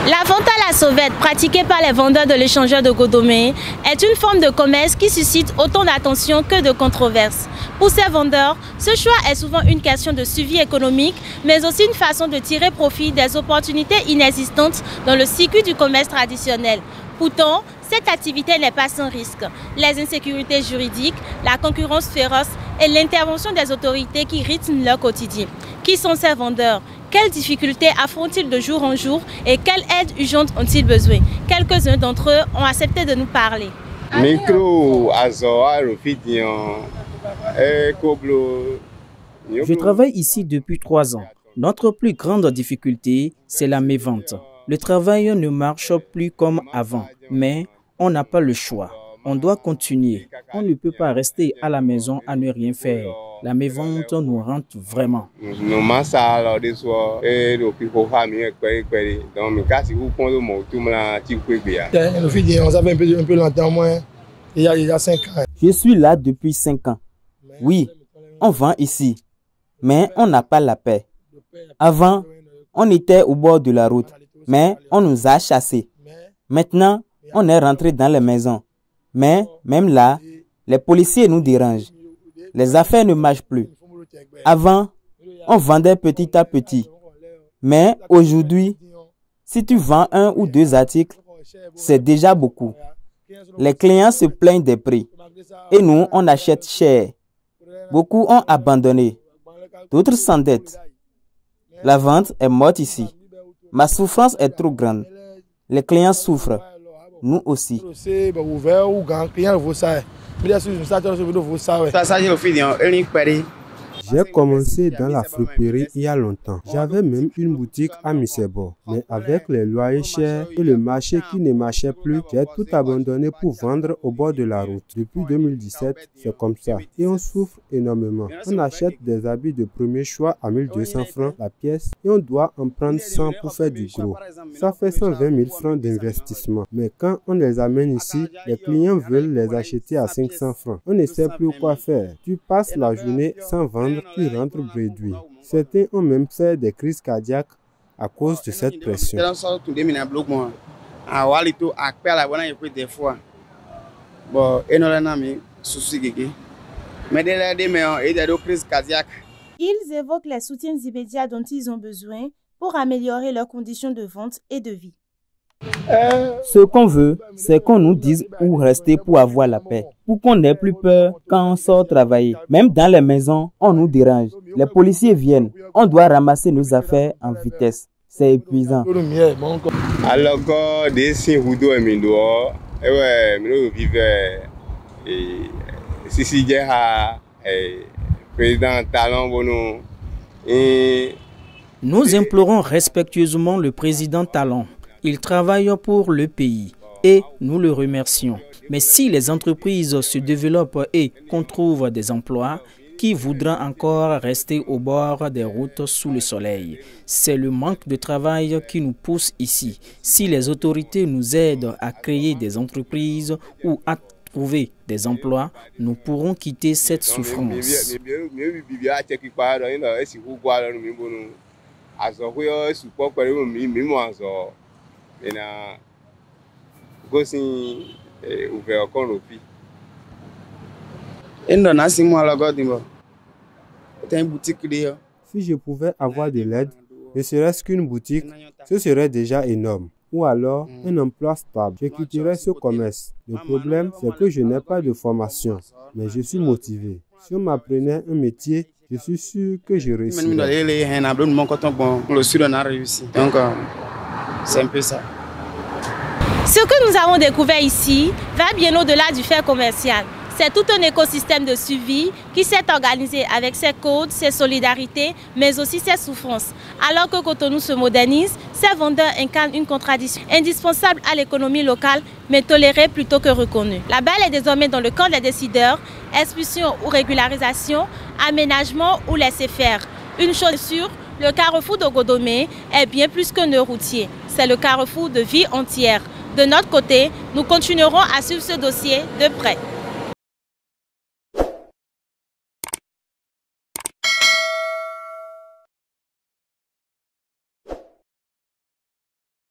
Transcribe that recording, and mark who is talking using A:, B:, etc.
A: La vente à la sauvette pratiquée par les vendeurs de l'échangeur de Godomé est une forme de commerce qui suscite autant d'attention que de controverses. Pour ces vendeurs, ce choix est souvent une question de suivi économique, mais aussi une façon de tirer profit des opportunités inexistantes dans le circuit du commerce traditionnel. Pourtant, cette activité n'est pas sans risque. Les insécurités juridiques, la concurrence féroce et l'intervention des autorités qui rythment leur quotidien. Qui sont ces vendeurs? Quelles difficultés affrontent-ils de jour en jour et quelle aide urgente ont-ils besoin? Quelques-uns d'entre eux ont accepté de nous parler.
B: Je travaille ici depuis 3 ans. Notre plus grande difficulté, c'est la mévente. Le travail ne marche plus comme avant, mais on n'a pas le choix. On doit continuer. On ne peut pas rester à la maison à ne rien faire. La mévente nous rentre vraiment.
C: Je suis là depuis 5 ans. Oui, on vend ici, mais on n'a pas la paix. Avant, on était au bord de la route, mais on nous a chassés. Maintenant, on est rentré dans les maisons. Mais même là, les policiers nous dérangent. Les affaires ne marchent plus. Avant, on vendait petit à petit. Mais aujourd'hui, si tu vends 1 ou 2 articles, c'est déjà beaucoup. Les clients se plaignent des prix. Et nous, on achète cher. Beaucoup ont abandonné. D'autres s'endettent. La vente est morte ici. Ma souffrance est trop grande. Les clients souffrent. Nous aussi.
D: J'ai commencé dans la friperie il y a longtemps. J'avais même une boutique à Misebo. Mais avec les loyers chers et le marché qui ne marchait plus, j'ai tout abandonné pour vendre au bord de la route. Depuis 2017, c'est comme ça. Et on souffre énormément. On achète des habits de premier choix à 1200 francs la pièce et on doit en prendre 100 pour faire du gros. Ça fait 120 000 francs d'investissement. Mais quand on les amène ici, les clients veulent les acheter à 500 francs. On ne sait plus quoi faire. Tu passes la journée sans vendre, qui rentre brédouille. Certains ont même fait des crises cardiaques à cause de cette pression.
A: Ils évoquent les soutiens immédiats dont ils ont besoin pour améliorer leurs conditions de vente et de vie.
C: Ce qu'on veut, c'est qu'on nous dise où rester pour avoir la paix. Pour qu'on n'ait plus peur quand on sort travailler. Même dans les maisons, on nous dérange. Les policiers viennent. On doit ramasser nos affaires en vitesse. C'est épuisant.
B: Nous implorons respectueusement le président Talon. Il travaille pour le pays et nous le remercions. Mais si les entreprises se développent et qu'on trouve des emplois, qui voudra encore rester au bord des routes sous le soleil? C'est le manque de travail qui nous pousse ici. Si les autorités nous aident à créer des entreprises ou à trouver des emplois, nous pourrons quitter cette souffrance.
D: Si je pouvais avoir de l'aide, ne serait-ce qu'une boutique, ce serait déjà énorme. Ou alors un emploi stable. Je quitterais ce commerce. Le problème, c'est que je n'ai pas de formation, mais je suis motivé. Si on m'apprenait un métier, je suis sûr que je réussirais.
E: Donc, c'est un peu ça.
A: Ce que nous avons découvert ici va bien au-delà du fait commercial. C'est tout un écosystème de suivi qui s'est organisé avec ses codes, ses solidarités, mais aussi ses souffrances. Alors que Cotonou se modernise, ces vendeurs incarnent une contradiction indispensable à l'économie locale, mais tolérée plutôt que reconnue. La balle est désormais dans le camp des décideurs, expulsion ou régularisation, aménagement ou laisser-faire. Une chose sûre, le carrefour de Godomé est bien plus qu'un nœud routier. C'est le carrefour de vie entière. De notre côté, nous continuerons à suivre ce dossier de près.